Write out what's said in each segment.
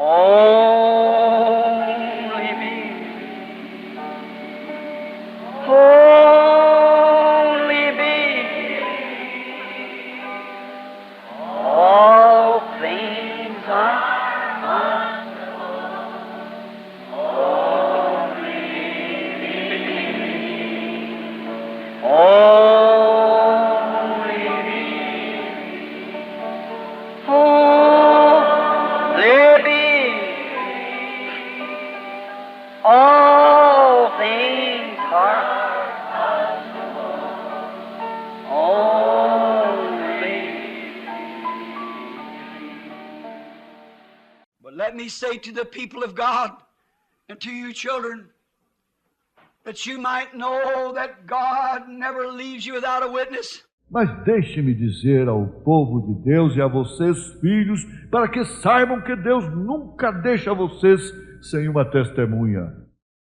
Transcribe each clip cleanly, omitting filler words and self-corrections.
Only me. Only me. All things are Let me say to the people of God and to you children, that you might know that God never leaves you without a witness. Mas deixe-me dizer ao povo de Deus e a vocês, filhos, para que saibam que Deus nunca deixa vocês sem uma testemunha.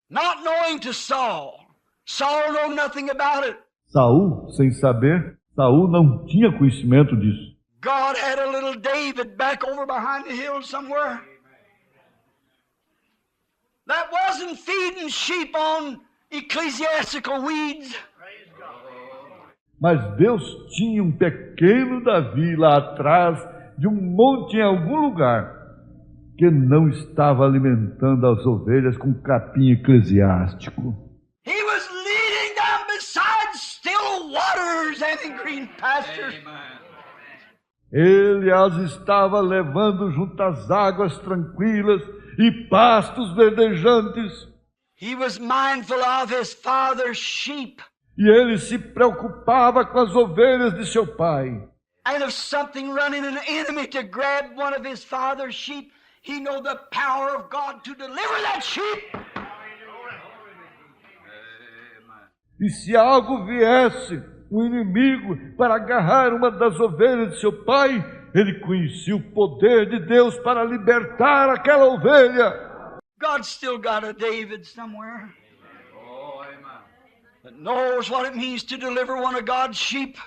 Not knowing to Saul. Saul knew nothing about it. Saul, sem saber, Saul não tinha conhecimento disso. God had a little David back over behind the hill somewhere that wasn't feeding sheep on ecclesiastical weeds. Mas Deus tinha um pequeno Davi lá atrás de um monte em algum lugar que não estava alimentando as ovelhas com capim eclesiástico. He was leading them beside still waters and in green pastures. Ele as estava levando junto às águas tranquilas e pastos verdejantes. He was mindful of his father's sheep. E ele se preocupava com as ovelhas de seu pai. And if something running an enemy to grab one of his father's sheep, he knew the power of God to deliver that sheep. E se algo viesse, um inimigo, para agarrar uma das ovelhas de seu pai, ele conhecia o poder de Deus para libertar aquela ovelha. God still got a David somewhere that knows what it means to deliver one of God's sheep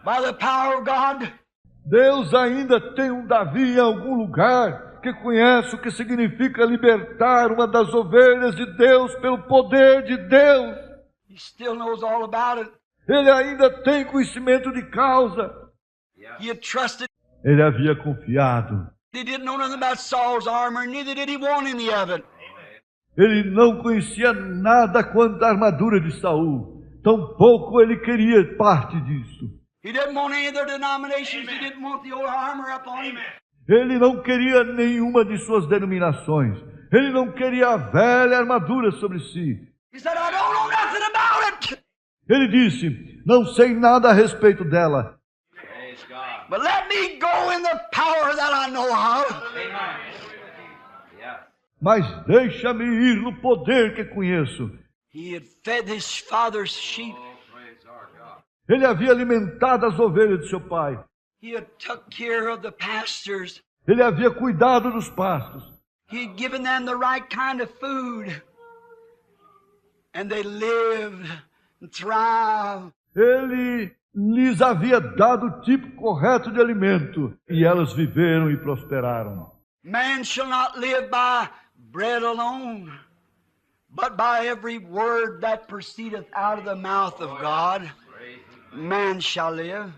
by the power of God. Deus ainda tem um Davi em algum lugar que conhece o que significa libertar uma das ovelhas de Deus pelo poder de Deus. He still knows all about it. Ele ainda tem conhecimento de causa. He had trusted. Ele havia confiado. He didn't know nothing about Saul's armor, neither did he want any of it. Ele não conhecia nada quanto à armadura de Saul. Tampouco ele queria parte disso. He didn't want any of their denominations. He didn't want the old armor up on him. Ele não queria nenhuma de suas denominações. Ele não queria a velha armadura sobre si. He said, I don't know nothing about it. Ele disse, não sei nada a respeito dela. But let me go in the power that I know of. Mas deixa-me ir no poder que conheço. He had fed his father's sheep. Ele havia alimentado as ovelhas de seu pai. He had took care of the pastures. Ele havia cuidado dos pastos. He had given them the right kind of food. And they lived and thrived. Ele lhes havia dado o tipo correto de alimento. E elas viveram e prosperaram. Man shall not live by bread alone, but by every word that proceedeth out of the mouth of God. Man shall live.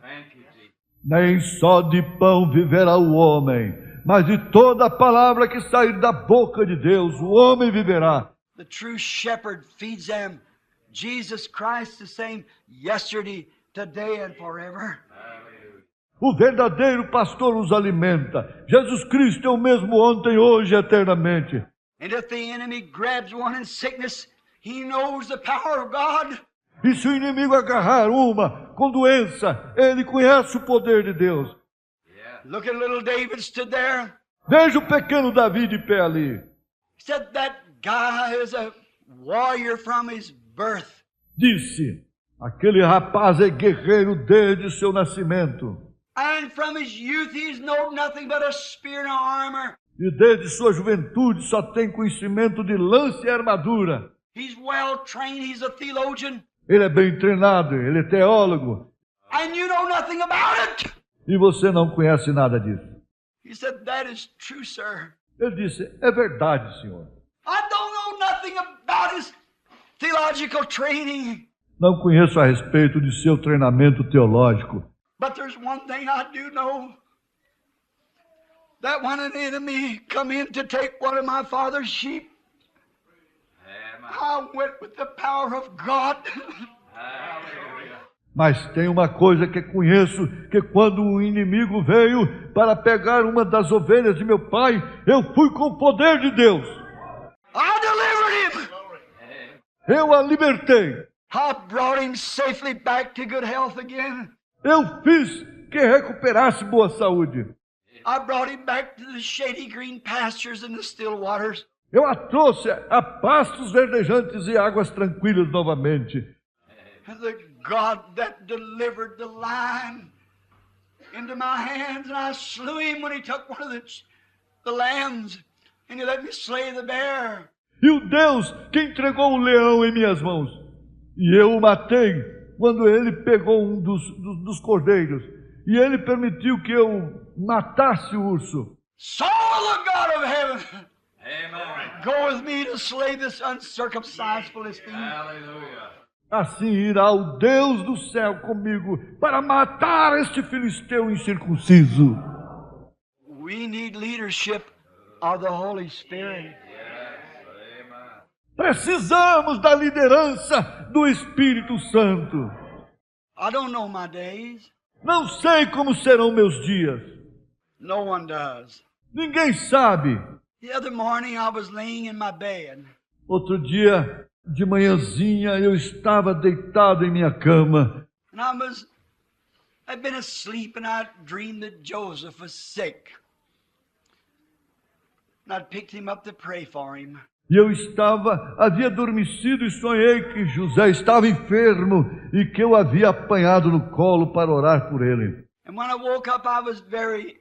Nem só de pão viverá o homem, mas de toda a palavra que sair da boca de Deus, o homem viverá. The true shepherd feeds them. Jesus Christ the same yesterday, today and forever. O verdadeiro pastor os alimenta. Jesus Cristo é o mesmo ontem, hoje e eternamente. And if the enemy grabs one in sickness, he knows the power of God. E se o inimigo agarrar uma com doença, ele conhece o poder de Deus. Look at little David stood there. Veja o pequeno Davi de pé ali. He said that guy is a warrior from his birth. Disse, aquele rapaz é guerreiro desde seu nascimento. And from his youth he's known nothing but a spear and armor. E desde sua juventude só tem conhecimento de lança e armadura. He's well trained, he's a theologian. Ele é bem treinado, ele é teólogo. And you know nothing about it. E você não conhece nada disso. He said, that is true, sir. Ele disse, é verdade, senhor. I don't know nothing about his theological training, Não conheço a respeito de seu treinamento teológico, but there's one thing I do know. That when an enemy come in to take one of my father's sheep, I went with the power of God. mas tem uma coisa que conheço, que quando o inimigo veio para pegar uma das ovelhas de meu pai, eu fui com o poder de Deus. I delivered him. Eu a libertei. I brought him safely back to good health again. Eu fiz que recuperasse boa saúde. I brought him back to the shady green pastures and the still waters. Eu a trouxe a pastos verdejantes e águas tranquilas novamente. The God that delivered the lion into my hands, and I slew him when he took one of the lambs, and he let me slay the bear. E o Deus que entregou o leão em minhas mãos, e eu o matei quando ele pegou um dos cordeiros, e ele permitiu que eu matasse o urso. So will the God of heaven go with me to slay this uncircumcised Philistine. Assim irá o Deus do céu comigo para matar este filisteu incircunciso. We need leadership of the Holy Spirit. Precisamos da liderança do Espírito Santo. I don't know my days. Não sei como serão meus dias. No one does. Ninguém sabe. The other morning I was laying in my bed. Outro dia, de manhãzinha, eu estava deitado em minha cama. And I'd been asleep and I dreamed that Joseph was sick. And I'd picked him up to pray for him. E eu havia adormecido e sonhei que José estava enfermo e que eu havia apanhado no colo para orar por ele. And when I woke up, I was very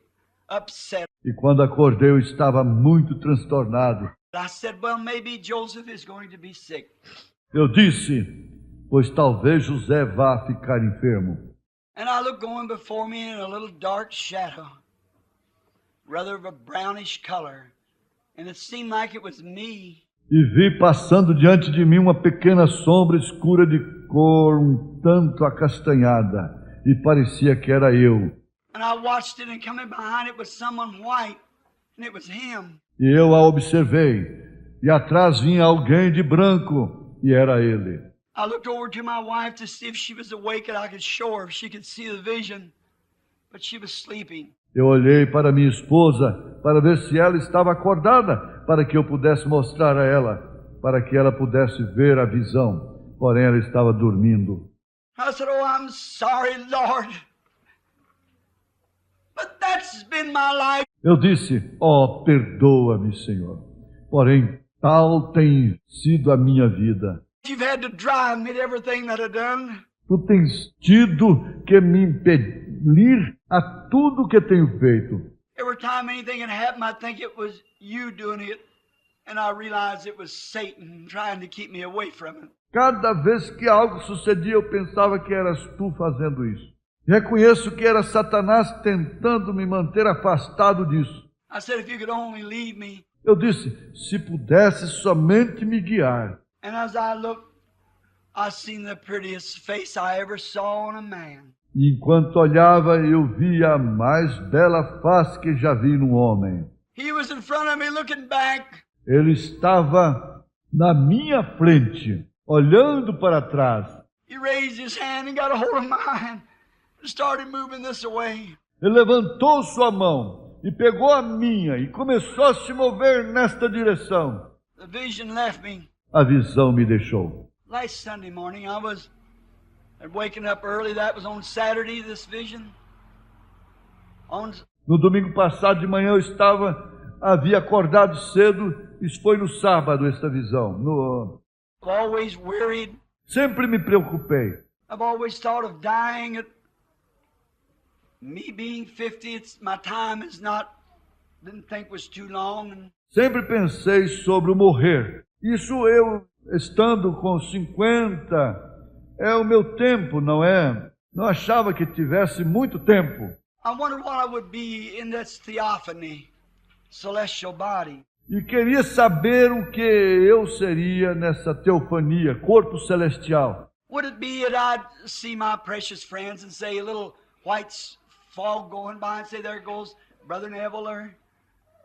upset. E quando acordei, eu estava muito transtornado. I said, well, maybe Joseph is going to be sick. Eu disse, pois talvez José vá ficar enfermo. And I looked going before me in a little dark shadow, rather of a brownish color. And it seemed like it was me. E vi passando diante de mim uma pequena sombra escura de cor um tanto acastanhada. E parecia que era eu. And I watched it, and coming behind it was someone white, and it was him. E eu a observei. E atrás vinha alguém de branco. E era ele. I looked over to my wife to see if she was awake and I could show her if she could see the vision. But she was sleeping. Eu olhei para minha esposa para ver se ela estava acordada, para que eu pudesse mostrar a ela, para que ela pudesse ver a visão. Porém, ela estava dormindo. I said, oh, I'm sorry, Lord. But that's been my life. Eu disse, perdoa-me, Senhor. Porém, tal tem sido a minha vida. You've had to drive me to everything that I've done. Tu tens tido que me impedir a tudo que tenho feito. Every time anything had happened, I think it was you doing it. And I realized it was Satan trying to keep me away from it. Cada vez que algo sucedia, eu pensava que eras tu fazendo isso. Reconheço que era Satanás tentando me manter afastado disso. I said, if you could only lead me. Eu disse, se pudesse somente me guiar. And as I looked, I seen the prettiest face I ever saw on a man. E enquanto olhava, eu via a mais bela face que já vi num homem. He was in front of me looking back. Ele estava na minha frente, olhando para trás. He raised his hand and got a hold of mine and started moving this away. Ele levantou sua mão e pegou a minha e começou a se mover nesta direção. The vision left me. A visão me deixou. Last Sunday morning, I was waking up early. That was on Saturday, this vision. No domingo passado de manhã havia acordado cedo. Isso foi no sábado, esta visão. I've always worried. Sempre me preocupei. I've always thought of dying. Me being 50, my time is not. Didn't think was too long. Sempre pensei sobre o morrer. Isso eu, estando com 50, é o meu tempo, não é? Não achava que tivesse muito tempo. I wondered what I would be in this theophany celestial body. E queria saber o que eu seria nessa teofania, corpo celestial. Would it be that I'd see my precious friends and say a little white fog going by and say, there goes Brother Neville, or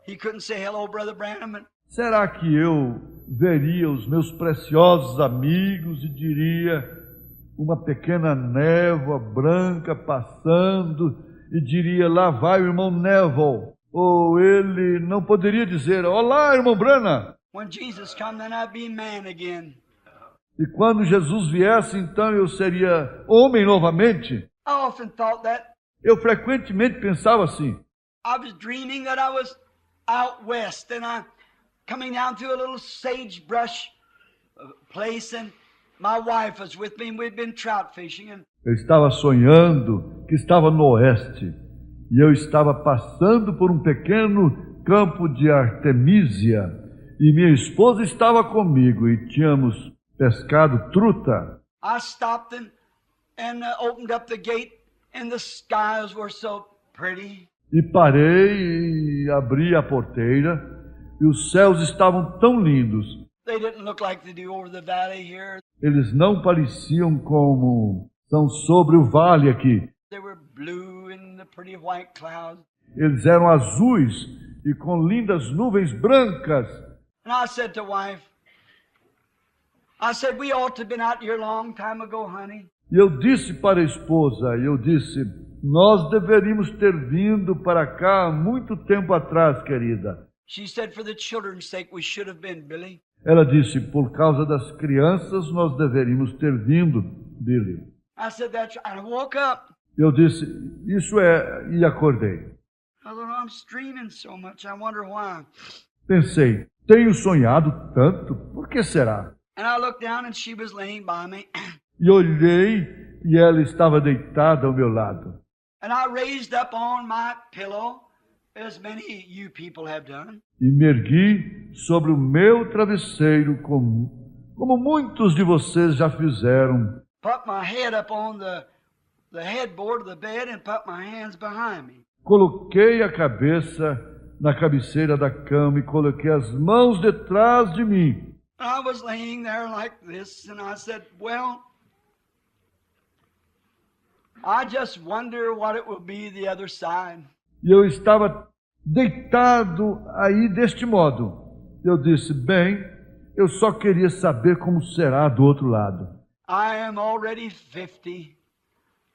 he couldn't say hello, Brother Branham? Será que eu veria os meus preciosos amigos e diria uma pequena névoa branca passando e diria, lá vai o irmão Neville? Ou ele não poderia dizer, olá, irmão Branham? When Jesus come, then I'd be man again. E quando Jesus viesse, então eu seria homem novamente? I often thought that. Eu frequentemente pensava assim. I was dreaming that I was out west and I coming down to a little sagebrush place and my wife was with me and we'd been trout fishing. And eu estava sonhando que estava no oeste e eu estava passando por um pequeno campo de artemísia e minha esposa estava comigo e tínhamos pescado truta. I stopped and opened up the gate and the skies were so pretty. E parei e abri a porteira e os céus estavam tão lindos. They didn't look like they do over the valley here. Eles não pareciam como são sobre o vale aqui. They were blue in the pretty white clouds. Eles eram azuis e com lindas nuvens brancas. And I said to wife, I said, we ought to have been out here a long time ago, honey. E eu disse para a esposa, nós deveríamos ter vindo para cá há muito tempo atrás, querida. She said, for the children's sake, we should have been, Billy. Ela disse, por causa das crianças, nós deveríamos ter vindo, Billy. I said, that's right. I woke up. Eu disse, isso é, e acordei. I thought, I'm streaming so much. I wonder why. Pensei, tenho sonhado tanto, por que será? And I looked down and she was laying by me. E olhei e ela estava deitada ao meu lado. And I raised up on my pillow, as many you people have done. E me ergui sobre o meu travesseiro, como muitos de vocês já fizeram. Put my head up on the headboard of the bed and put my hands behind me. Coloquei a cabeça na cabeceira da cama e coloquei as mãos detrás de mim. I was laying there like this, and I said, well, I just wonder what it will be the other side. E eu estava deitado aí deste modo. Eu disse, bem, eu só queria saber como será do outro lado. I am already 50,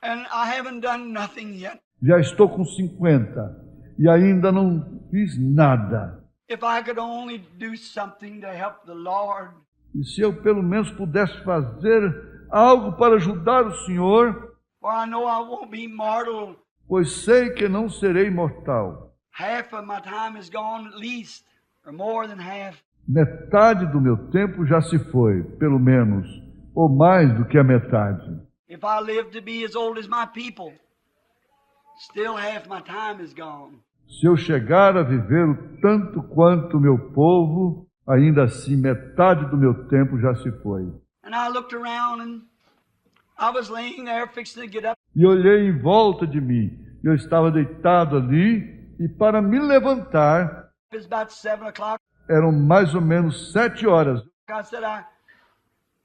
and I haven't done nothing yet. Já estou com 50 e ainda não fiz nada. If I could only do something to help the Lord. E se eu pelo menos pudesse fazer algo para ajudar o Senhor, For I know I won't be mortal. Pois sei que não serei mortal. Half of my time is gone at least, or more than half. Metade do meu tempo já se foi, pelo menos, ou mais do que a metade. If I live to be as old as my people, still half my time is gone. Se eu chegar a viver o tanto quanto o meu povo, ainda assim metade do meu tempo já se foi. And I looked around and I was laying there fixing to get up. E olhei em volta de mim. Eu estava deitado ali e para me levantar, It was about 7 o'clock. eram mais ou menos 7 horas. I said, I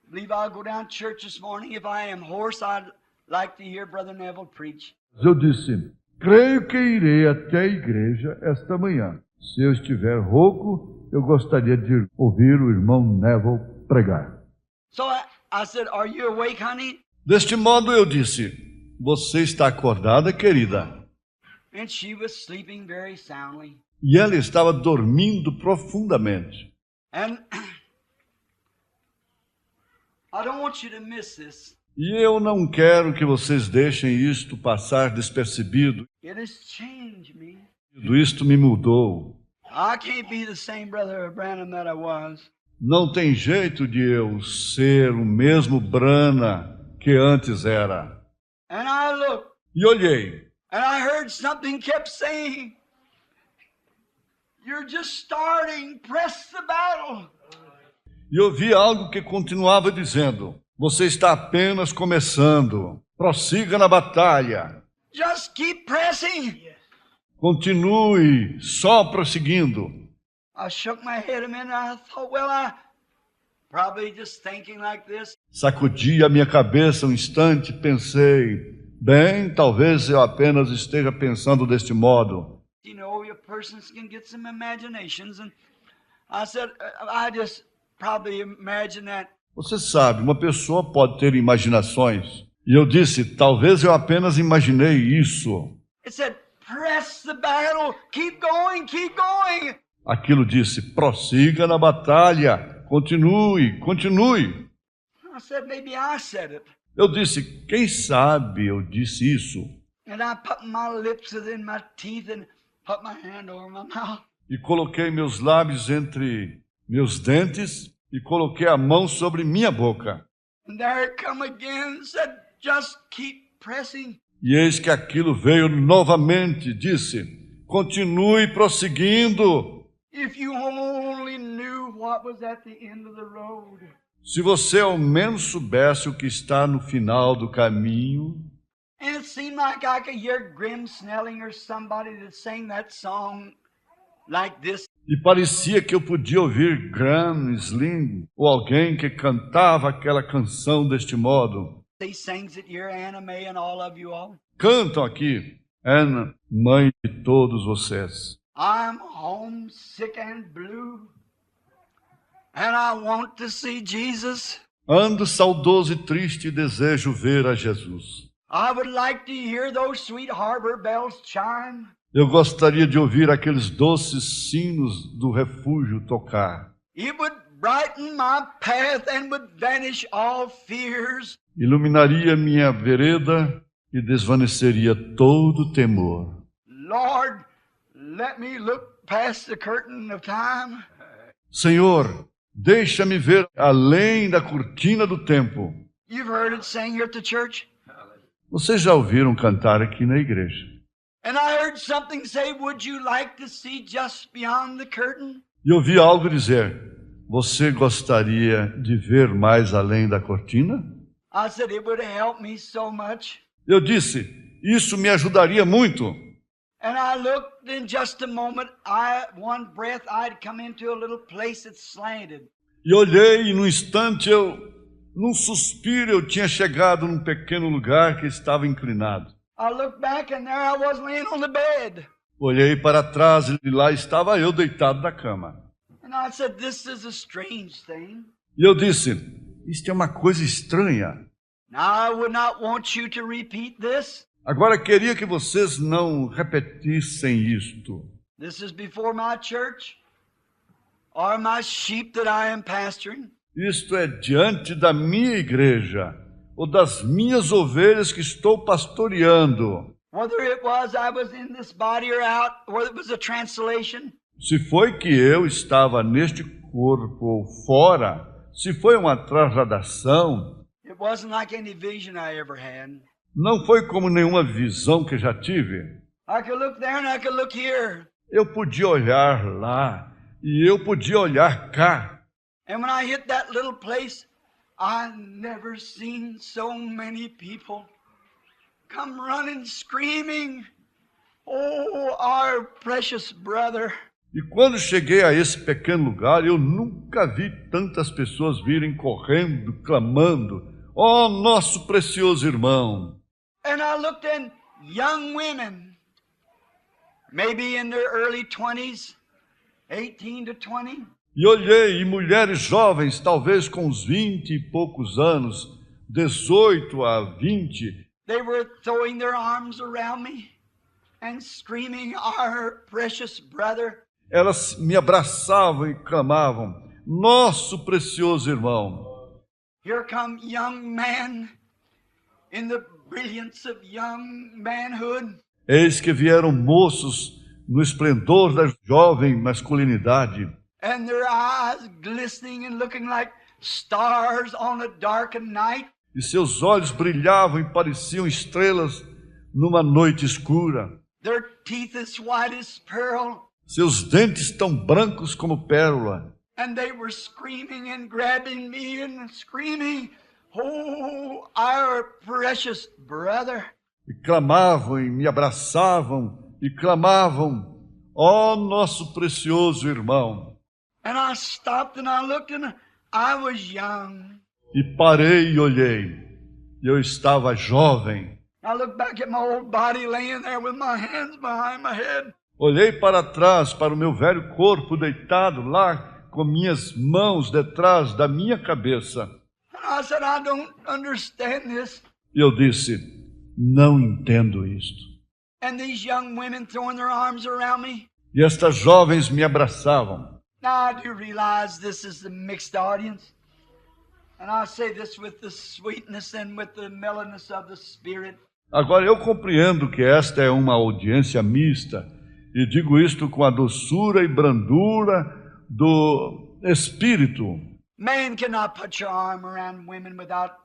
believe I'll go down to church this morning. If I am hoarse, I'd like to hear Brother Neville preach. Eu disse, creio que irei até a igreja esta manhã. Se eu estiver rouco, eu gostaria de ouvir o irmão Neville pregar. So I said, are you awake, honey? Deste modo eu disse, você está acordada, querida? And she was sleeping very soundly. E ela estava dormindo profundamente. And I don't want you to miss this. E eu não quero que vocês deixem isto passar despercebido. It has changed me. Isto me mudou. I can't be the same Brother Branham that I was. Não tem jeito de eu ser o mesmo Brana que antes era. And I looked, E olhei, and I heard something kept saying, you're just starting, press the battle. e ouvi algo que continuava dizendo, você está apenas começando, prossiga na batalha. Just keep pressing. Continue só prosseguindo. I shook my head a minute and I thought, well, I probably just thinking like this. Sacudi a minha cabeça um instante e pensei, bem, talvez eu apenas esteja pensando deste modo. You know, your persons can get some imaginations. And I said, I just probably imagine that. Você sabe, uma pessoa pode ter imaginações. E eu disse, talvez eu apenas imaginei isso. It said, press the battle, keep going, keep going. Aquilo disse, prossiga na batalha, continue, continue. I said, maybe I said it. Eu disse, quem sabe eu disse isso. And I put my lips within my teeth and put my hand over my mouth. E coloquei meus lábios entre meus dentes e coloquei a mão sobre minha boca. And there it come again and said, just keep pressing. E eis que aquilo veio novamente, disse, continue prosseguindo. If you only knew what was at the end of the road. Se você ao menos soubesse o que está no final do caminho. And it seemed like I could hear Grim Snelling or somebody that sang that song like this. E parecia que eu podia ouvir Graham Sling ou alguém que cantava aquela canção deste modo. He sings it here, Anna May and all of you all. Cantam aqui, Ana, mãe de todos vocês. I'm homesick and blue, and I want to see Jesus. Ando saudoso e triste e desejo ver a Jesus. I would like to hear those sweet harbor bells chime. Eu gostaria de ouvir aqueles doces sinos do refúgio tocar. It would brighten my path and would vanish all fears. Iluminaria minha vereda e desvaneceria todo temor. Lord, let me look past the curtain of time. Senhor, deixa-me ver além da cortina do tempo. You've heard it sang here at the church. Vocês já ouviram cantar aqui na igreja. And I heard something say, would you like to see just beyond the curtain? E ouvi algo dizer, você gostaria de ver mais além da cortina? I said, it would help me so much. Eu disse, isso me ajudaria muito. And I looked, in just a moment, one breath, I'd come into a little place that slanted. E olhei e num instante num suspiro eu tinha chegado num pequeno lugar que estava inclinado. I looked back and there I was laying on the bed. Olhei para trás e lá estava eu deitado na cama. And I said, this is a strange thing. E eu disse, isto é uma coisa estranha. Now I would not want you to repeat this. Agora queria que vocês não repetissem isto. This is before my church or my sheep that I am pastoring. Isto é diante da minha igreja ou das minhas ovelhas que estou pastoreando. Whether it was I was in this body or out, whether it was a translation. Se foi que eu estava neste corpo ou fora, se foi uma trasladação, It wasn't like any vision I ever had. não foi como nenhuma visão que já tive. I could look there and I could look here. Eu podia olhar lá e eu podia olhar cá. And when I hit that little place, I never seen so many people come running, screaming, oh, our precious brother. E quando cheguei a esse pequeno lugar, eu nunca vi tantas pessoas virem correndo, clamando, oh, nosso precioso irmão. And I looked at young women, maybe in their early 20s, 18 to 20. E olhei, e mulheres jovens, talvez com uns 20 e poucos anos, 18 a 20, They were throwing their arms around me and screaming, our precious brother. elas me abraçavam e clamavam, nosso precioso irmão. Here come young men in the brilliance of young manhood. Eis que vieram moços no esplendor da jovem masculinidade, And their eyes glistening and looking like stars on a darkened night. e seus olhos brilhavam e pareciam estrelas numa noite escura. Their teeth as white as pearl. Seus dentes tão brancos como pérola. And they were screaming and grabbing me and screaming, oh, our precious brother. E clamavam e me abraçavam e clamavam: ó nosso precioso irmão. And I stopped and I looked and I was young. E parei e olhei, e eu estava jovem. I looked back at my old body laying there with my hands behind my head. Olhei para trás, para o meu velho corpo deitado lá, com minhas mãos detrás da minha cabeça. And I said, I don't understand this. E eu disse: não entendo isto. And these young women throwing their arms around me. E estas jovens me abraçavam. Now I do realize this is a mixed audience. And I say this with the sweetness and with the mellowness of the Spirit. Agora eu compreendo que esta é uma audiência mista, e digo isto com a doçura e brandura do Espírito. Man cannot put your arm around women without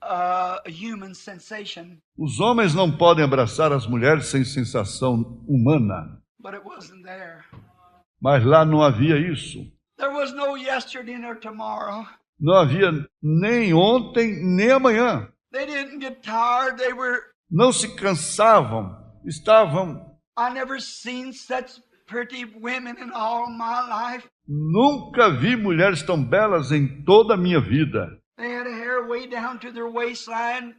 a human sensation. Os homens não podem abraçar as mulheres sem sensação humana, But it wasn't there. mas lá não havia isso. There was no yesterday nor tomorrow. Não havia nem ontem, nem amanhã. They didn't get tired. They were, Não se cansavam, estavam... I never seen such pretty women in all my life. Nunca vi mulheres tão belas em toda a minha vida. They had hair way down to their waistline,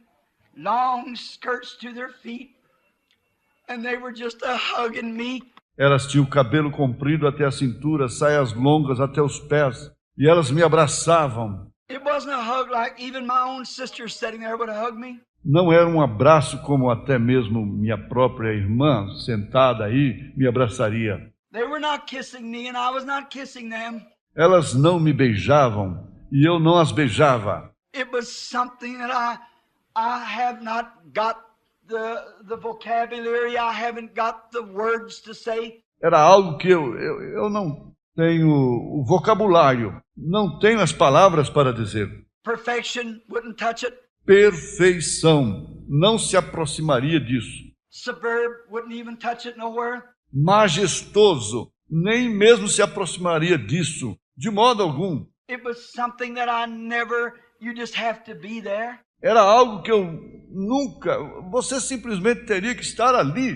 long skirts to their feet, and they were just hugging me. Elas tinham o cabelo comprido até a cintura, saias longas até os pés, e elas me abraçavam. It wasn't a hug like even my own sister sitting there would hug me. Não era um abraço como até mesmo minha própria irmã, sentada aí, me abraçaria. They were not kissing me and I was not kissing them. Elas não me beijavam e eu não as beijava. It was something that I have not got the vocabulary, I haven't got the words to say. Era algo que eu não tenho o vocabulário, não tenho as palavras para dizer. Perfection wouldn't touch it. Perfeição não se aproximaria disso. Superb wouldn't even touch it nowhere. Majestoso nem mesmo se aproximaria disso, de modo algum. It was something that I never, you just have to be there. Era algo que eu nunca, você simplesmente teria que estar ali.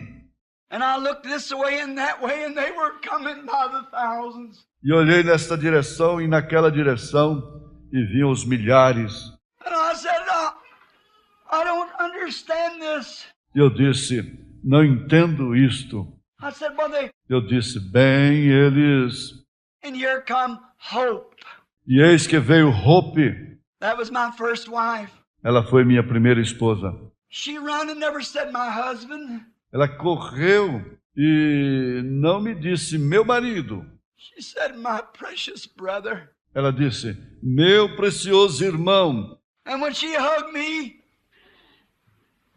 And I looked this way and that way and they were coming by the thousands. E olhei nesta direção e naquela direção e vinham os milhares. And I said, I don't understand this. E eu disse: não entendo isto. I said, well, Eu disse: bem, eles... and here come Hope. E eis que veio Hope. That was my first wife. Ela foi minha primeira esposa. She ran and never said my husband. Ela correu e não me disse meu marido. She said my precious brother. Ela disse: meu precioso irmão. And when she hugged me,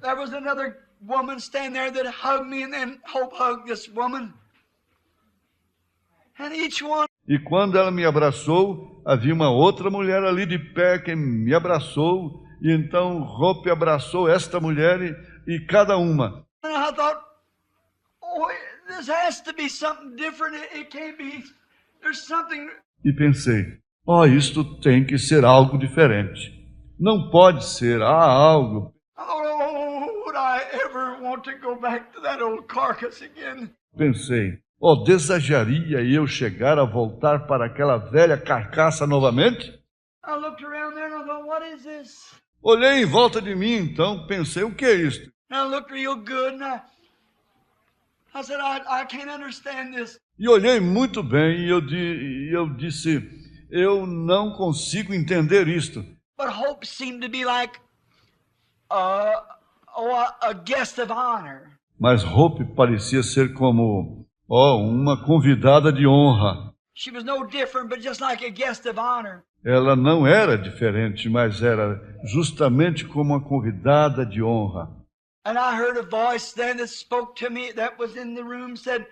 there was another woman standing there that hugged me, and then Hope hugged this woman. And each one... E quando ela me abraçou, havia uma outra mulher ali de pé que me abraçou, e então Hope abraçou esta mulher e cada uma. And I thought, oh, this has to be something different. It can't be. There's something... E pensei: isto tem que ser algo diferente. Não pode ser, há algo. Oh, would I ever want to go back to that old carcass again? Pensei: desejaria eu chegar a voltar para aquela velha carcaça novamente? I looked around there and I thought, what is this? Olhei em volta de mim, então pensei: o que é isto? And I looked real good and I said, I can't understand this. E olhei muito bem e eu disse: eu não consigo entender isto. But Hope seemed to be like a guest of honor. Mas Hope parecia ser como, uma convidada de honra. She was no different, but just like a guest of honor. Ela não era diferente, mas era justamente como uma convidada de honra. And I heard a voice then that spoke to me that was in the room, said,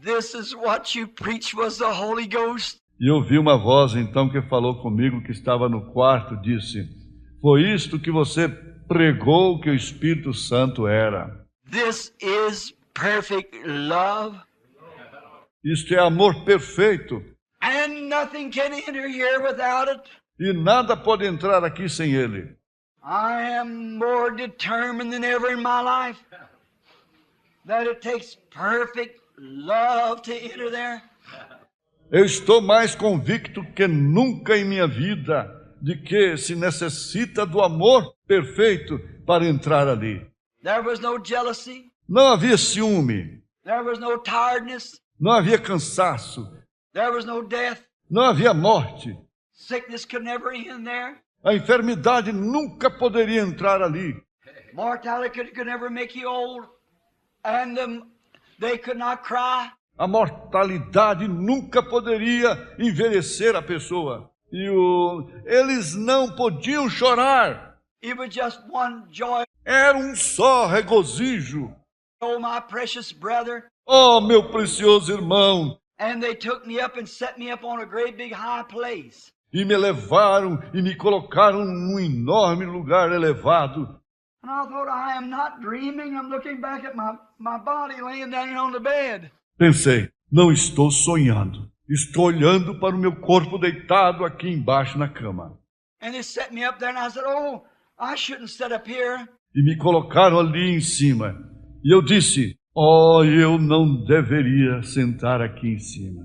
this is what you preach was the Holy Ghost. E eu ouvi uma voz então que falou comigo, que estava no quarto, disse: foi isto que você pregou que o Espírito Santo era. This is perfect love. Isto é amor perfeito. And nothing can enter here without it. E nada pode entrar aqui sem ele. I am more determined than ever in my life that it takes perfect love to enter there? Eu estou mais convicto que nunca em minha vida de que se necessita do amor perfeito para entrar ali. There was no jealousy. Não havia ciúme, There was no tiredness. não havia cansaço, There was no death. não havia morte. Sickness could never end there. A enfermidade nunca poderia entrar ali. Mortality could never make you old. And they could not cry. A mortalidade nunca poderia envelhecer a pessoa. Eles não podiam chorar. It was just one joy. Era um só regozijo. Oh, my precious brother. Oh, meu precioso irmão. And they took me up and set me up on a great big high place. E me levaram e me colocaram num enorme lugar elevado. And I thought, I am not dreaming. I'm looking back at my body laying down on the bed. Pensei, não estou sonhando. Estou olhando para o meu corpo deitado aqui embaixo na cama. And they set me up there and I said, oh, I shouldn't sit up here. E me colocaram ali em cima. E eu disse, oh, eu não deveria sentar aqui em cima.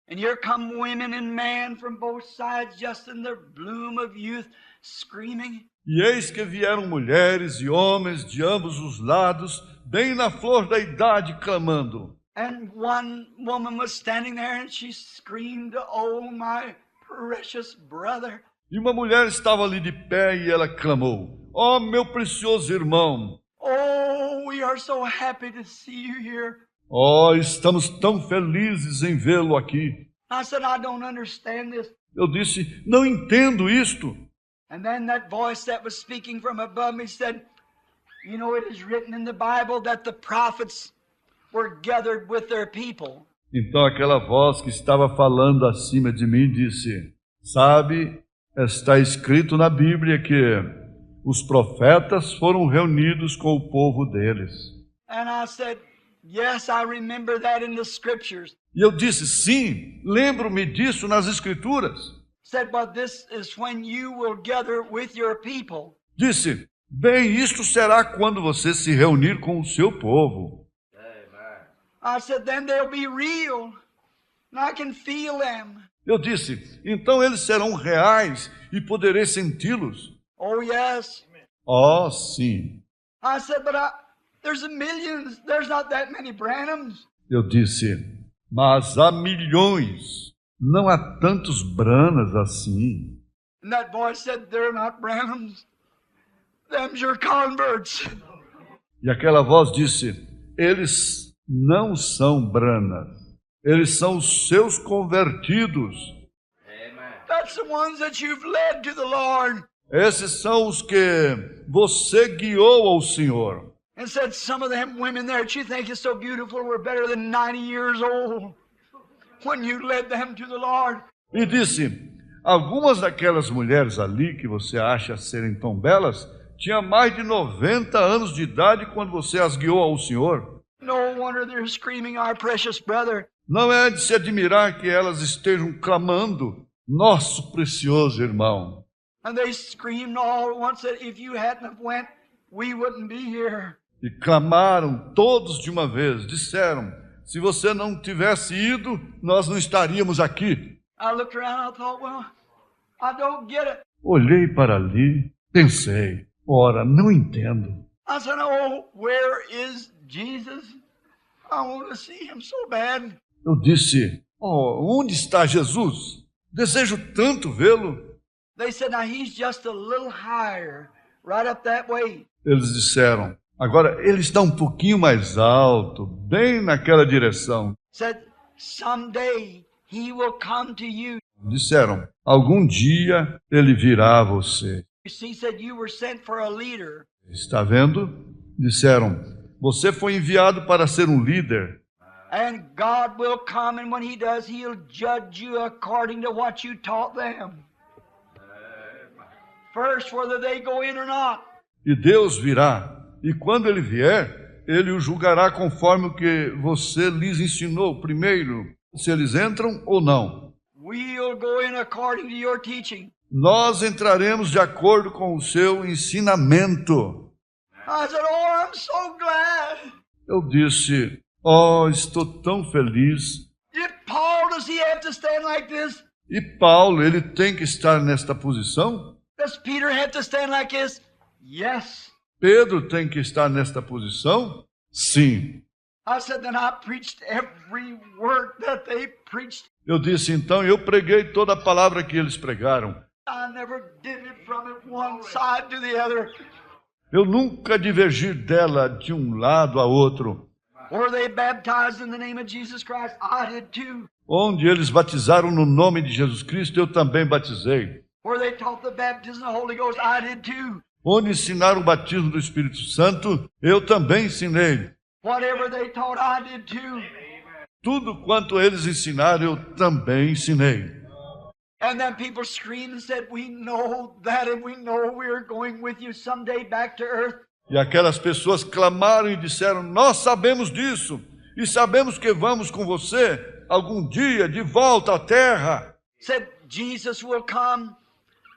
And here come women and men from both sides, just in the bloom of youth, screaming. E eis que vieram mulheres e homens de ambos os lados, bem na flor da idade, clamando. And one woman was standing there and she screamed, oh, my precious brother. E uma mulher estava ali de pé e ela clamou, oh, meu precioso irmão. Oh, we are so happy to see you here. Oh, estamos tão felizes em vê-lo aqui. I said, I don't understand this. Eu disse, não entendo isto. And then that voice that was speaking from above me said, you know, it is written in the Bible that the prophets were gathered with their people. Então aquela voz que estava falando acima de mim disse, sabe, está escrito na Bíblia que os profetas foram reunidos com o povo deles. And I said, yes, I remember that in the scriptures. E eu disse, sim, lembro-me disso nas Escrituras. Said, but this is when you will gather with your people. Disse, bem, isto será quando você se reunir com o seu povo. I said, then they'll be real. And I can feel them. Eu disse, então eles serão reais e poderei senti-los. Oh, yes. Oh, sim. I said, but there's a millions. There's not that many Branhams. Eu disse, mas há milhões, não há tantos Branas assim. And that voice said, they're not Branhams. Them's your converts. E aquela voz disse, eles não são Branas, eles são os seus convertidos. That's the ones that you've led to the Lord. Esses são os que você guiou ao Senhor. And said, some of them women there that you think is so beautiful were better than 90 years old when you led them to the Lord. E disse, algumas daquelas mulheres ali que você acha serem tão belas, tinham mais de 90 anos de idade quando você as guiou ao Senhor. No wonder they're screaming, our precious brother. Não é de se admirar que elas estejam clamando, nosso precioso irmão. And they screamed all at once that if you hadn't have went, we wouldn't be here. E clamaram todos de uma vez, disseram, se você não tivesse ido, nós não estaríamos aqui. I looked around and I thought, well, I don't get it. Olhei para ali, pensei, ora, não entendo. I said, oh, where is Jesus? I want to see him so bad. Eu disse, oh, onde está Jesus? Desejo tanto vê-lo. They said, now he's just a little higher, right up that way. Eles disseram, agora ele está um pouquinho mais alto, bem naquela direção. Said, someday he will come to you. Disseram, algum dia ele virá a você. You see, said, you were sent for a leader. Está vendo? Disseram, você foi enviado para ser um líder. And God will come, and when he does, he'll judge you according to what you taught them. First, whether they go in or not. E Deus virá, e quando ele vier, ele o julgará conforme o que você lhes ensinou primeiro, se eles entram ou não. We'll go in according to your teaching. Nós entraremos de acordo com o seu ensinamento. I said, oh, I'm so glad. Eu disse, oh, estou tão feliz. If Paul, does he have to stand like this? E Paulo, ele tem que estar nesta posição? Does Peter have to stand like this? Yes. Pedro tem que estar nesta posição? Sim. I said, then I preached every word that they preached. Eu disse, então, eu preguei toda a palavra que eles pregaram. I never did it from it one side to the other. Eu nunca divergi dela de um lado a outro. Were they baptized in the name of Jesus Christ? I did too. Onde eles batizaram no nome de Jesus Cristo, eu também batizei. Were they taught the baptism of the Holy Ghost? I did too. Onde ensinaram o batismo do Espírito Santo, eu também ensinei. Whatever they taught, I did too. Tudo quanto eles ensinaram, eu também ensinei. And then people screamed and said, we know that, and we know we're going with you someday back to earth. E aquelas pessoas clamaram e disseram, nós sabemos disso, e sabemos que vamos com você algum dia de volta à terra. Said, Jesus will come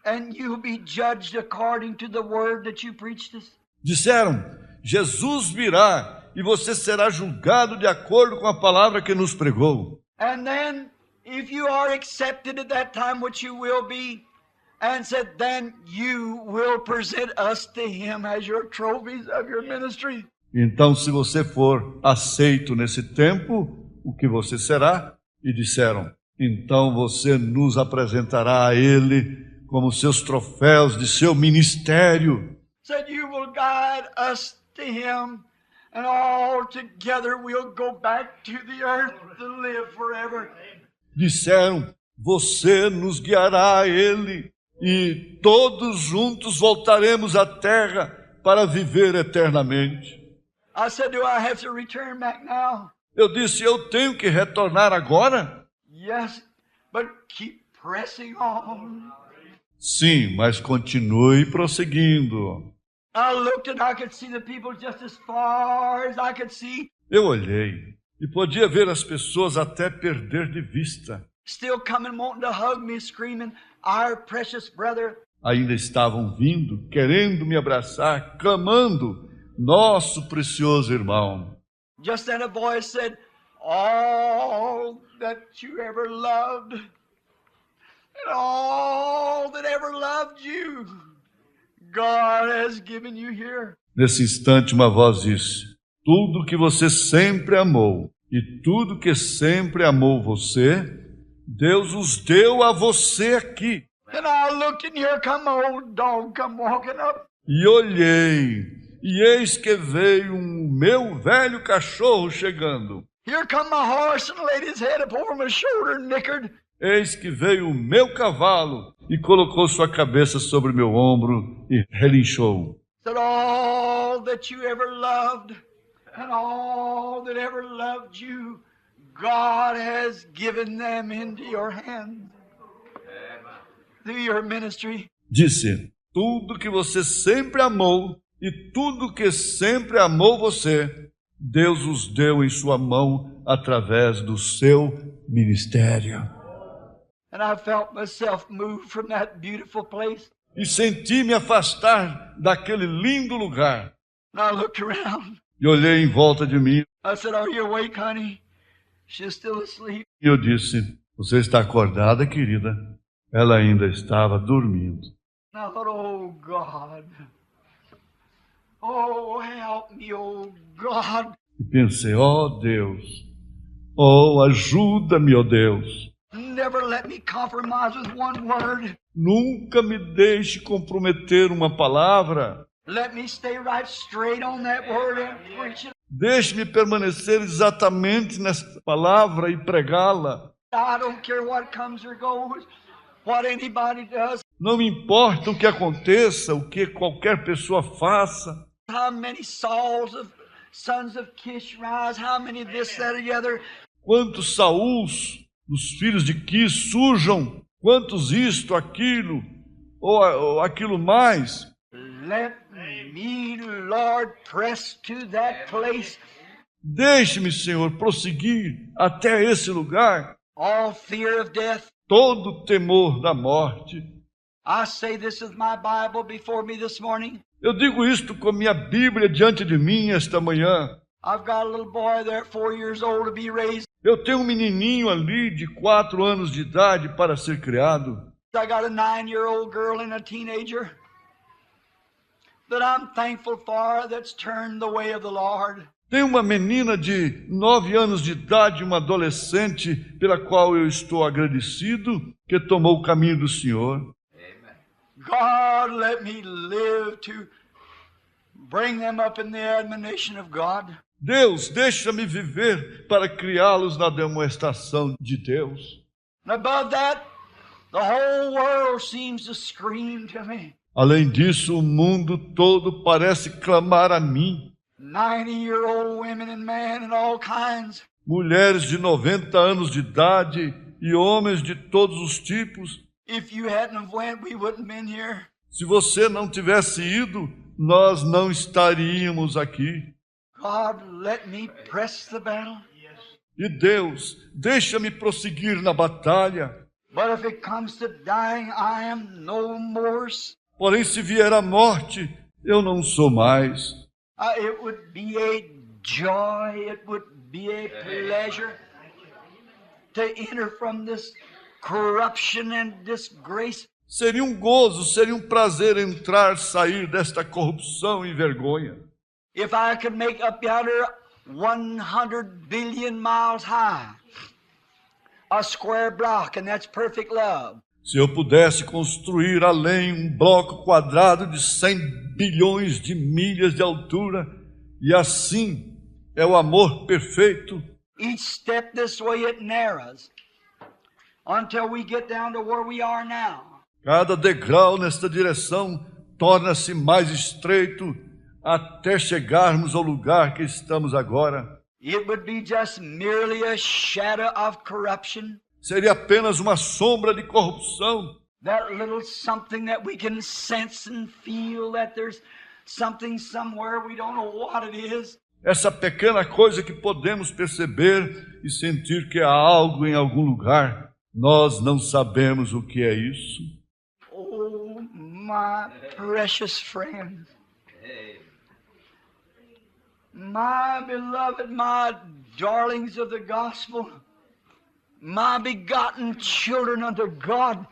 and you'll be judged according to the word that you preached us. Disseram, Jesus virá e você será julgado de acordo com a palavra que nos pregou. And then, if you are accepted at that time, which you will be, and said, then you will present us to him as your trophies of your ministry. Então, se você for aceito nesse tempo, o que você será? E disseram, então você nos apresentará a ele como seus troféus de seu ministério. Said, you will guide us to him, and all together we'll go back to the earth to live forever. Disseram, você nos guiará a ele, e todos juntos voltaremos à terra para viver eternamente. I said, do I have to return back now? Eu disse, eu tenho que retornar agora? Yes, but keep pressing on. Sim, mas continue prosseguindo. I looked and I could see the people just as far as I could see. Eu olhei e podia ver as pessoas até perder de vista. Still coming, wanting to hug me, screaming, our precious brother. Ainda estavam vindo, querendo me abraçar, clamando, nosso precioso irmão. Just then a voice said, all that you ever loved, and all that ever loved you, God has given you here. Nesse instante uma voz disse, tudo que você sempre amou e tudo que sempre amou você, Deus os deu a você aqui. And I looked and here come an old dog come walking up. E olhei, e eis que veio meu velho cachorro chegando. Here come my horse and laid his head up over my shoulder and nickered. Eis que veio o meu cavalo e colocou sua cabeça sobre meu ombro e relinchou. Said all that you ever loved and all that ever loved you, God has given them into your hands through your ministry. Disse, tudo que você sempre amou e tudo que sempre amou você, Deus os deu em sua mão através do seu ministério. And I felt myself move from that beautiful place. E senti me afastar daquele lindo lugar. And I looked around. E olhei em volta de mim. I said, are you awake, honey? She's still asleep. E eu disse, você está acordada, querida? Ela ainda estava dormindo. And I thought, oh, God. Oh, help me, oh, God. E pensei, Deus, ajuda-me, Deus. Never let me compromise with one word. Nunca me deixe comprometer uma palavra. Let me stay right straight on that word and preach it. Deixe-me permanecer exatamente nessa palavra e pregá-la. I don't care what comes or goes, what anybody does, Não me importa o que aconteça, o que qualquer pessoa faça. how many Sauls of sons of Kish rise, how many this, that, or the other. Quantos Saúls, dos filhos de Quis, surjam, quantos isto, aquilo, ou aquilo mais. Let me, Lord, press to that place. Deixe-me, Senhor, prosseguir até esse lugar. All fear of death. Todo temor da morte. I say this is my Bible before me this morning. Eu digo isto com minha Bíblia diante de mim esta manhã. I've got a little boy there, 4 years old, to be raised. Eu tenho um menininho ali de 4 anos de idade para ser criado. I got a 9-year-old girl and a teenager that I'm thankful for that's turned the way of the Lord. Tenho uma menina de 9 anos de idade, uma adolescente, pela qual eu estou agradecido, que tomou o caminho do Senhor. God, let me live to bring them up in the admonition of God. Deus, deixa-me viver para criá-los na demonstração de Deus. And above that, the whole world seems to scream to me. Além disso, o mundo todo parece clamar a mim. 90-year-old women and men and all kinds. Mulheres de 90 anos de idade e homens de todos os tipos. If you hadn't have went, we wouldn't been here. Se você não tivesse ido, nós não estaríamos aqui. God, let me press the battle. E Deus, deixa-me prosseguir na batalha. But if it comes to dying, I am no more. Porém, se vier a morte, eu não sou mais. It would be a joy, it would be a pleasure to enter from this corruption and disgrace. Seria um gozo, seria um prazer entrar, sair desta corrupção e vergonha. If I could make up yonder 100 billion miles high, a square block, and that's perfect love. Se eu pudesse construir além um bloco quadrado de 100 bilhões de milhas de altura, e assim é o amor perfeito. Each step this way it narrows until we get down to where we are now. Cada degrau nesta direção torna-se mais estreito até chegarmos ao lugar que estamos agora. It would be just merely a shadow of corruption. Seria apenas uma sombra de corrupção. That little something that we can sense and feel that there's something somewhere we don't know what it is. Essa pequena coisa que podemos perceber e sentir que há algo em algum lugar. Nós não sabemos o que é isso. Oh, my precious friend. My beloved, my darlings of the gospel, my begotten children unto God,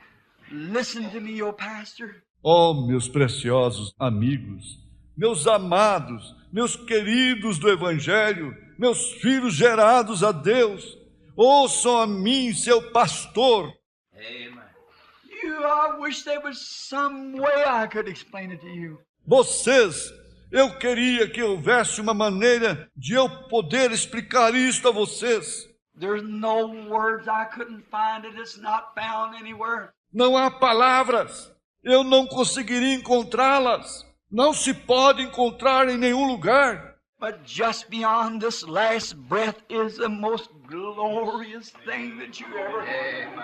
listen to me, your pastor. Oh, meus preciosos amigos, meus amados, meus queridos do Evangelho, meus filhos gerados a Deus, ouçam a mim, seu pastor. Amen. I wish there was some way I could explain it to you. Vocês, eu queria que houvesse uma maneira de eu poder explicar isto a vocês. There's no words, I couldn't find it, it's not found anywhere. Não há palavras, eu não conseguiria encontrá-las. Não se pode encontrar em nenhum lugar. But just beyond this last breath is the most glorious thing that you ever...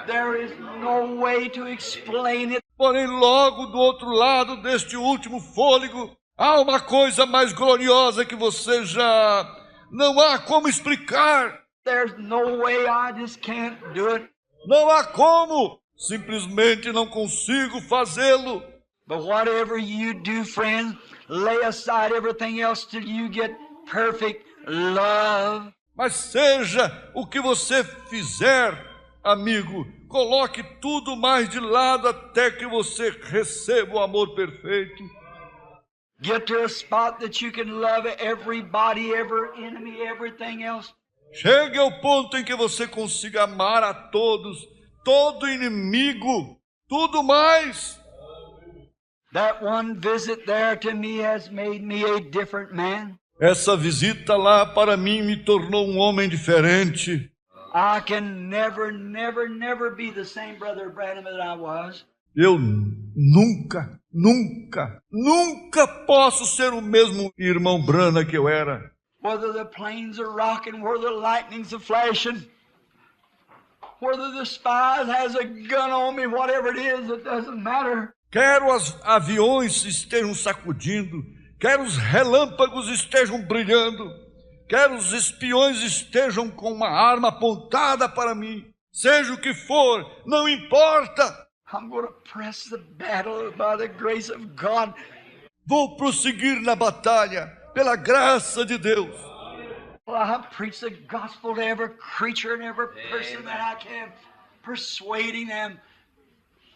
There is no way to explain it. Porém, logo do outro lado deste último fôlego, há uma coisa mais gloriosa que você já... Não há como explicar. There's no way, I just can't do it. Não há como. Simplesmente não consigo fazê-lo. But whatever you do, friends, lay aside everything else till you get perfect love. Mas seja o que você fizer, amigo, coloque tudo mais de lado até que você receba o amor perfeito. Get to a spot that you can love everybody, every enemy, everything else. Chegue ao ponto em que você consiga amar a todos, todo inimigo, tudo mais. That one visit there to me has made me a different man. Essa visita lá para mim me tornou um homem diferente. I can never be the same Brother Branham that I was. Eu nunca posso ser o mesmo irmão Branham que eu era. Whether the planes are rocking, whether the lightnings are flashing, whether the spies has a gun on me, whatever it is, it doesn't matter. Quer os aviões estejam sacudindo, quer os relâmpagos estejam brilhando, quer os espiões estejam com uma arma apontada para mim, seja o que for, não importa. I'm going to press the battle by the grace of God. Vou prosseguir na batalha pela graça de Deus. Well, I preach the gospel to every creature and every person that I can, persuading them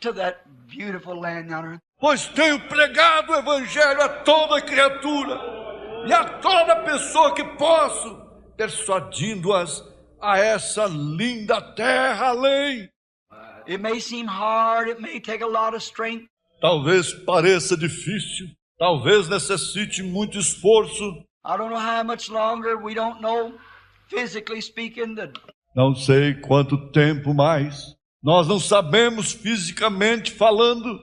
to that beautiful land on earth. Pois tenho pregado o evangelho a toda criatura e a toda pessoa que posso, persuadindo-as a essa linda terra além. It may seem hard, it may take a lot of strength. Talvez pareça difícil, talvez necessite muito esforço. I don't know how much longer, we don't know, physically speaking, Não sei quanto tempo mais. Nós não sabemos fisicamente falando.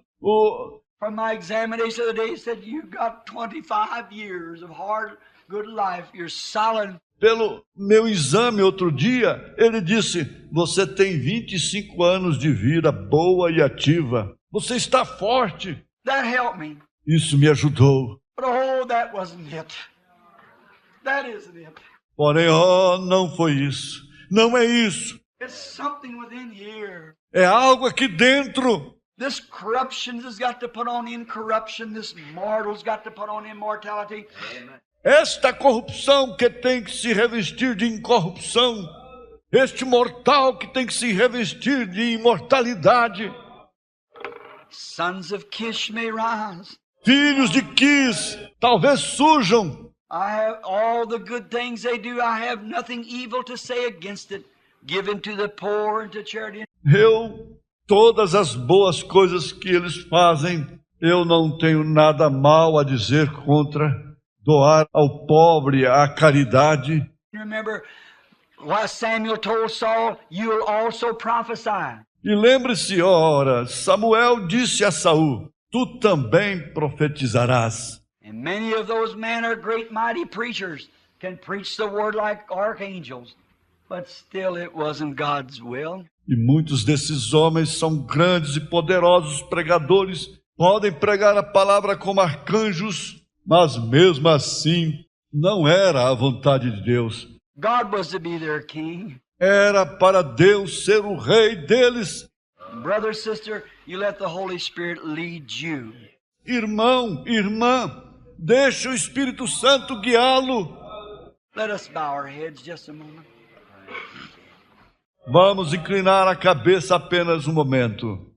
From my examination of the day, it said you've got 25 years of hard, good life. You're solid. Pelo meu exame outro dia, ele disse, você tem 25 anos de vida boa e ativa. Você está forte. That helped me. Isso me ajudou. But oh, that wasn't it. That isn't it. Porém, não foi isso. Não é isso. It's something within here. É algo aqui dentro. This corruption has got to put on incorruption. This mortal's got to put on immortality. Amen. Esta corrupção que tem que se revestir de incorrupção. Este mortal que tem que se revestir de imortalidade. Sons of Kish may rise. Filhos de Quis talvez surjam. I have all the good things they do. I have nothing evil to say against it. Given to the poor and to charity. Todas as boas coisas que eles fazem, eu não tenho nada mal a dizer contra. Doar ao pobre, à caridade. Remember what Samuel told Saul, you'll also prophesy. E lembre-se, ora, Samuel disse a Saul, tu também profetizarás. And many of those men are great mighty preachers, can preach the word like archangels, but still it wasn't God's will. E muitos desses homens são grandes e poderosos pregadores, podem pregar a palavra como arcanjos, mas mesmo assim não era a vontade de Deus. God was to be their king. Era para Deus ser o rei deles. Brother, sister, you let the Holy Spirit lead you. Irmão, irmã, deixe o Espírito Santo guiá-lo. Let us bow our heads just a moment. Vamos inclinar a cabeça apenas um momento.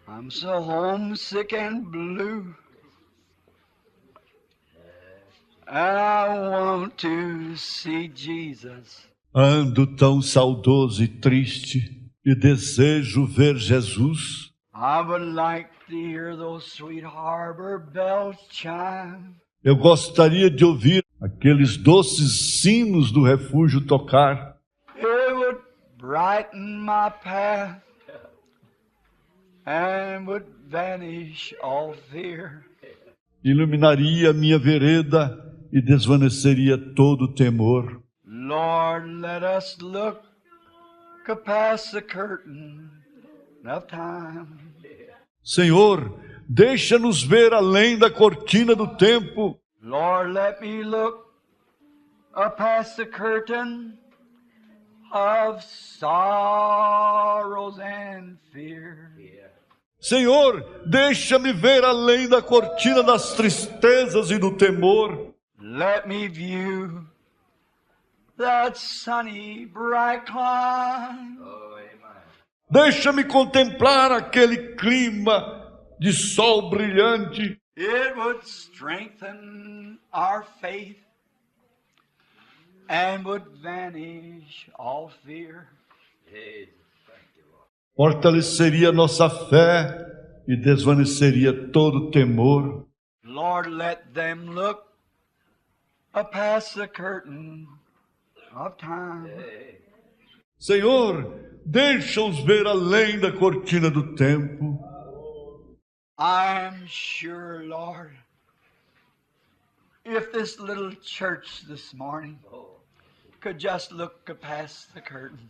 I'm so homesick and blue. I want to see Jesus. Ando tão saudoso e triste e desejo ver Jesus. I would like to hear those sweet harbor bells chime. Eu gostaria de ouvir aqueles doces sinos do refúgio tocar. It would brighten my path and would vanish all fear. Iluminaria minha vereda e desvaneceria todo o temor. Lord, let us look past the curtain of time. Senhor, deixa-nos ver além da cortina do tempo. Lord, let me look past the curtain of sorrows and fear. Senhor, deixa-me ver além da cortina das tristezas e do temor. Let me view that sunny, bright clime. Deixa-me contemplar aquele clima de sol brilhante. It would strengthen our faith and would vanish all fear. Fortaleceria nossa fé e desvaneceria todo o temor. Lord, let them look past the curtain of time. Senhor, deixa-os ver além da cortina do tempo. I'm sure, Lord, if this little church this morning could just look past the curtain.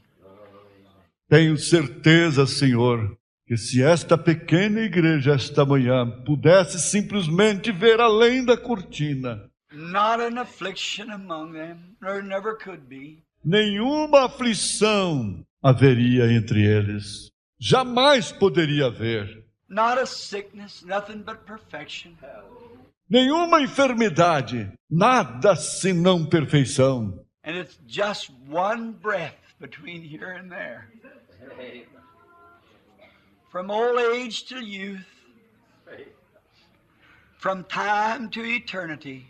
Tenho certeza, Senhor, que se esta pequena igreja esta manhã pudesse simplesmente ver além da cortina, Not an affliction among them, there never could be. Nenhuma aflição haveria entre eles. Jamais poderia haver. Not a sickness, nothing but perfection. Nenhuma enfermidade, nada senão perfeição. And it's just one breath between here and there. From old age to youth, from time to eternity.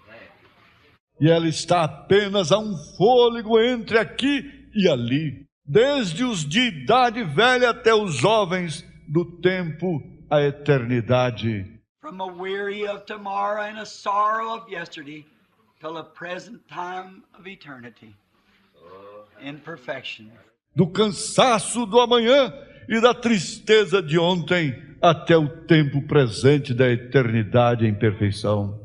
E ela está apenas a um fôlego entre aqui e ali, desde os de idade velha até os jovens, do tempo à eternidade. From a weary of tomorrow and a sorrow of yesterday till the present time of eternity in perfection. Do cansaço do amanhã e da tristeza de ontem até o tempo presente da eternidade em perfeição.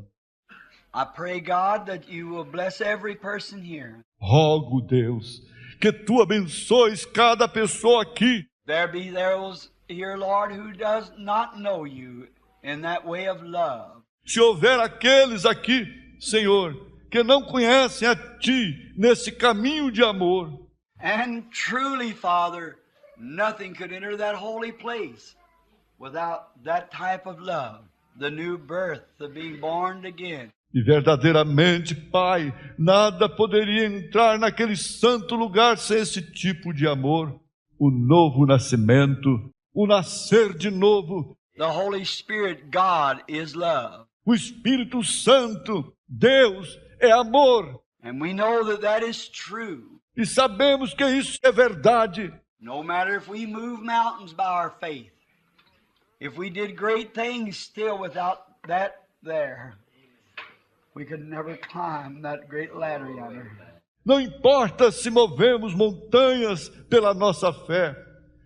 I pray, God, that you will bless every person here. Rogo, Deus, que tu abençoes cada pessoa aqui. There be those here, Lord, who does not know you in that way of love. Se houver aqueles aqui, Senhor, que não conhecem a ti nesse caminho de amor. And truly, Father, nothing could enter that holy place without that type of love, the new birth, the being born again. E verdadeiramente, Pai, nada poderia entrar naquele santo lugar sem esse tipo de amor. O novo nascimento, o nascer de novo. The Holy Spirit, God, is love. O Espírito Santo, Deus, é amor. And we know that that is true. E sabemos que isso é verdade. No matter if we move mountains by our faith, if we did great things still without that there, we could never climb that great ladder yonder. Não importa se movemos montanhas pela nossa fé,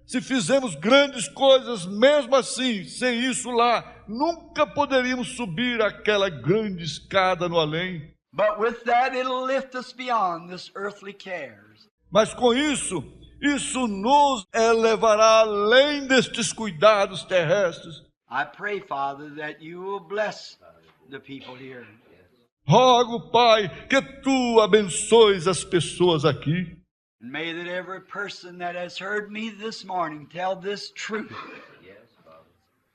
se fizemos grandes coisas, mesmo assim, sem isso lá, nunca poderíamos subir aquela grande escada no além. But with that, it'll lift us beyond this earthly cares. Mas com isso nos elevará além destes cuidados terrestres. I pray, Father, that you will bless the people here. Rogo, Pai, que tu abençoes as pessoas aqui. And may that every person that has heard me this morning tell this truth.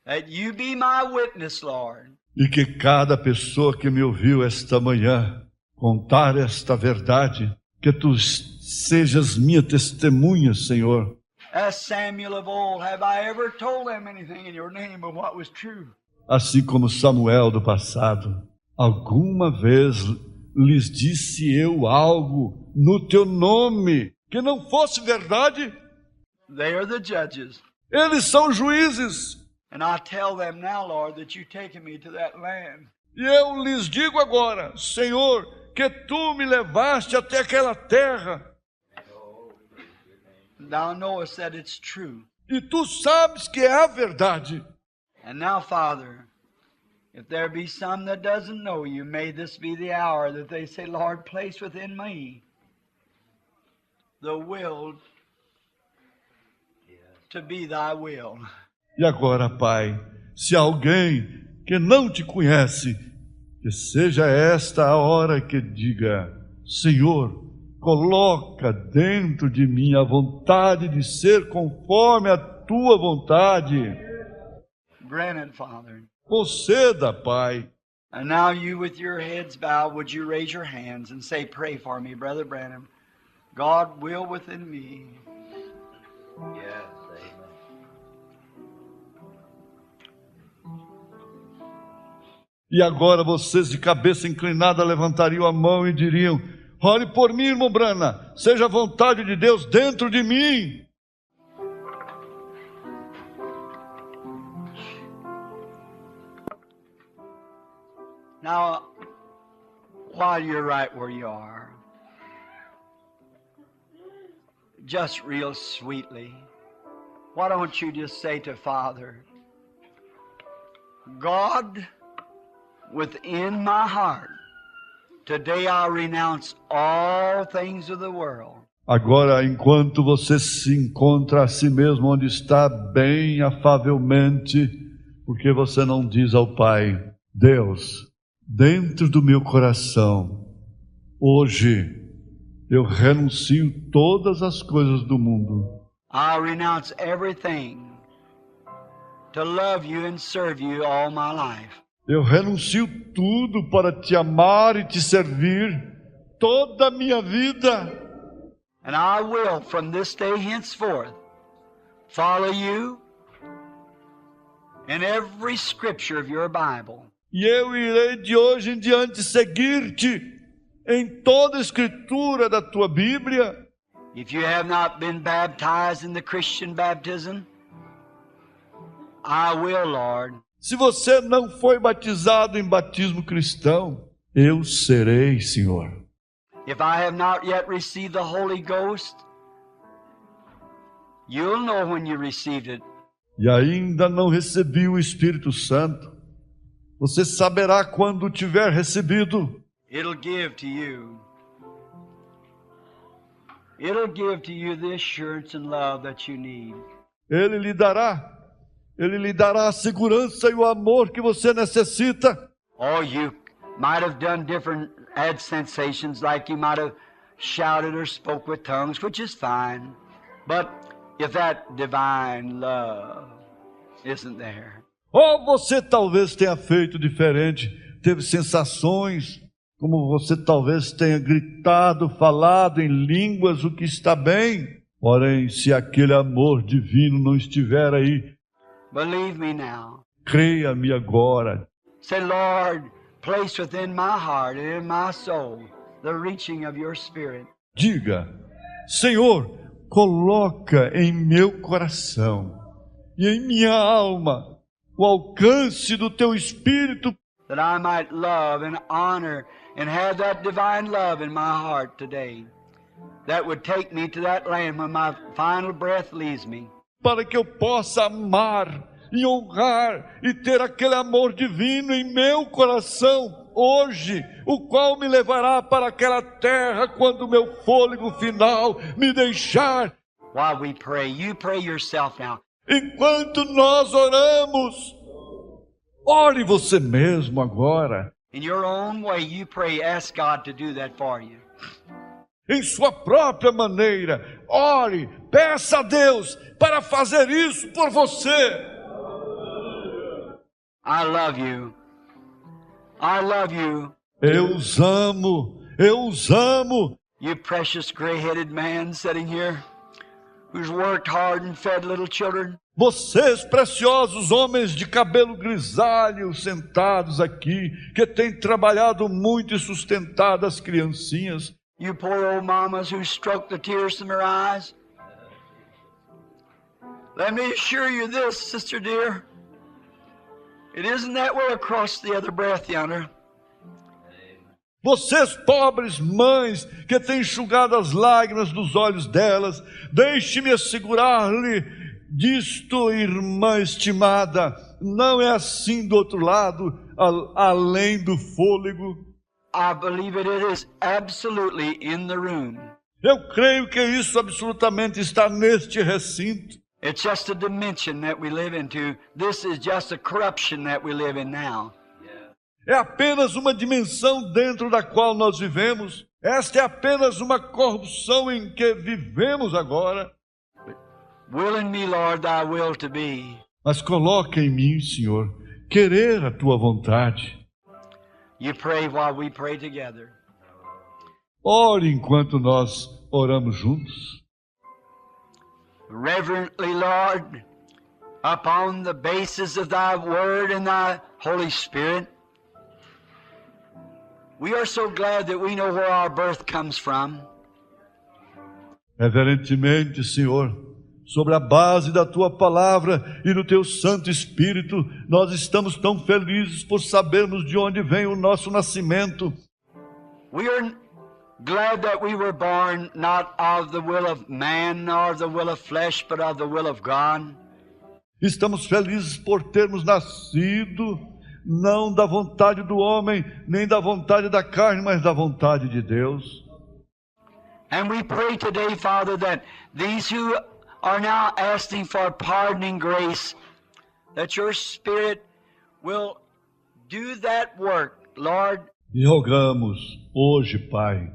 That you be my witness, Lord. E que cada pessoa que me ouviu esta manhã contar esta verdade, que tu sejas minha testemunha, Senhor. As Samuel of old, have I ever told them anything in your name of what was true? Assim como Samuel do passado, alguma vez lhes disse eu algo no teu nome que não fosse verdade? They are the judges. Eles são juízes. And I tell them now, Lord, that you've taken me to that land. E eu lhes digo agora, Senhor, que tu me levaste até aquela terra. Thou knowest that it's true. E tu sabes que é a verdade. And now, Father, if there be some that doesn't know you, may this be the hour that they say, Lord, place within me the will to be thy will. E agora, Pai, se alguém que não te conhece, que seja esta a hora que diga, Senhor, coloca dentro de mim a vontade de ser conforme a tua vontade. Grant it, Father. Conceda, Pai. And now you with your heads bowed, would you raise your hands and say, pray for me, Brother Branham. God will within me. Yes, E agora vocês de cabeça inclinada levantariam a mão e diriam, ore por mim, irmão Brana, seja a vontade de Deus dentro de mim. Now, while you're right where you are, just real sweetly, why don't you just say to Father, God, within my heart, today I renounce all things of the world. Agora, enquanto você se encontra a si mesmo onde está, bem afavelmente, porque você não diz ao Pai, Deus, dentro do meu coração, hoje, eu renuncio todas as coisas do mundo. I renounce everything to love you and serve you all my life. Eu renuncio tudo para te amar e te servir toda a minha vida. And I will, from this day henceforth, follow you in every scripture of your Bible. E eu irei de hoje em diante seguir-te em toda a escritura da tua Bíblia. If you have not been baptized in the Christian baptism, I will, Lord. Se você não foi batizado em batismo cristão, eu serei, Senhor. If I have not yet received the Holy Ghost, you'll know when you received it. E ainda não recebi o Espírito Santo, você saberá quando tiver recebido. It'll give to you. It'll give to you the assurance and love that you need. Ele lhe dará a segurança e o amor que você necessita. Oh, you might have done different, had sensations, like you might have shouted or spoke with tongues, which is fine. But if that divine love isn't there. Ou você talvez tenha feito diferente, teve sensações, como você talvez tenha gritado, falado em línguas, o que está bem. Porém, se aquele amor divino não estiver aí, Believe me now. creia-me agora. Say, Lord, place within my heart and in my soul the reaching of your Spirit. Diga, Senhor, coloca em meu coração e em minha alma o alcance do teu Espírito, That I might love and honor and have that divine love in my heart today. That would take me to that land when my final breath leaves me. para que eu possa amar e honrar e ter aquele amor divino em meu coração hoje, o qual me levará para aquela terra quando o meu fôlego final me deixar. While we pray, you pray yourself now. Enquanto nós oramos, ore você mesmo agora. In your own way, you pray, ask God to do that for you. Em sua própria maneira, ore, peça a Deus para fazer isso por você. I love you. I love you. Eu os amo, eu os amo. You precious gray-headed man sitting here who's worked hard and fed little children. Vocês, preciosos homens de cabelo grisalho, sentados aqui, que têm trabalhado muito e sustentado as criancinhas. You poor old mamas who stroke the tears from their eyes. Let me assure you this, sister dear. It isn't that way across the other breath yonder. Vocês, pobres mães, que têm enxugado as lágrimas dos olhos delas, deixe-me assegurar-lhe disto, irmã estimada, não é assim do outro lado, além do fôlego. I believe it is absolutely in the room. Eu creio que isso absolutamente está neste recinto. It's just a dimension that we live into. This is just a corruption that we live in now. É apenas uma dimensão dentro da qual nós vivemos. Esta é apenas uma corrupção em que vivemos agora. Will in me, Lord, thy will to be. Mas coloca em mim, Senhor, querer a tua vontade. You pray while we pray together. Ore enquanto nós oramos juntos. Reverently, Lord, upon the basis of thy word and thy Holy Spirit, we are so glad that we know where our birth comes from. Reverentemente, Senhor, sobre a base da tua palavra e do teu Santo Espírito, nós estamos tão felizes por sabermos de onde vem o nosso nascimento. We are glad that we were born not of the will of man nor the will of flesh, but of the will of God. Estamos felizes por termos nascido, não da vontade do homem, nem da vontade da carne, mas da vontade de Deus. And we pray today, Father, that these who are now asking for pardoning grace, that your Spirit will do that work, Lord. E rogamos hoje, Pai,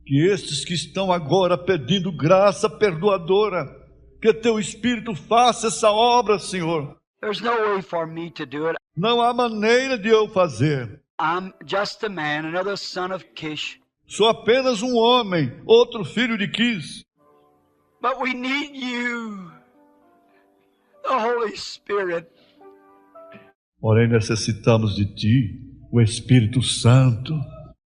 que estes que estão agora pedindo graça perdoadora, que teu Espírito faça essa obra, Senhor. There's no way for me to do it. Não há maneira de eu fazer. I'm just a man, another son of Kish. Sou apenas um homem, outro filho de Quis. But we need you, the Holy Spirit. Porém, necessitamos de Ti, o Espírito Santo.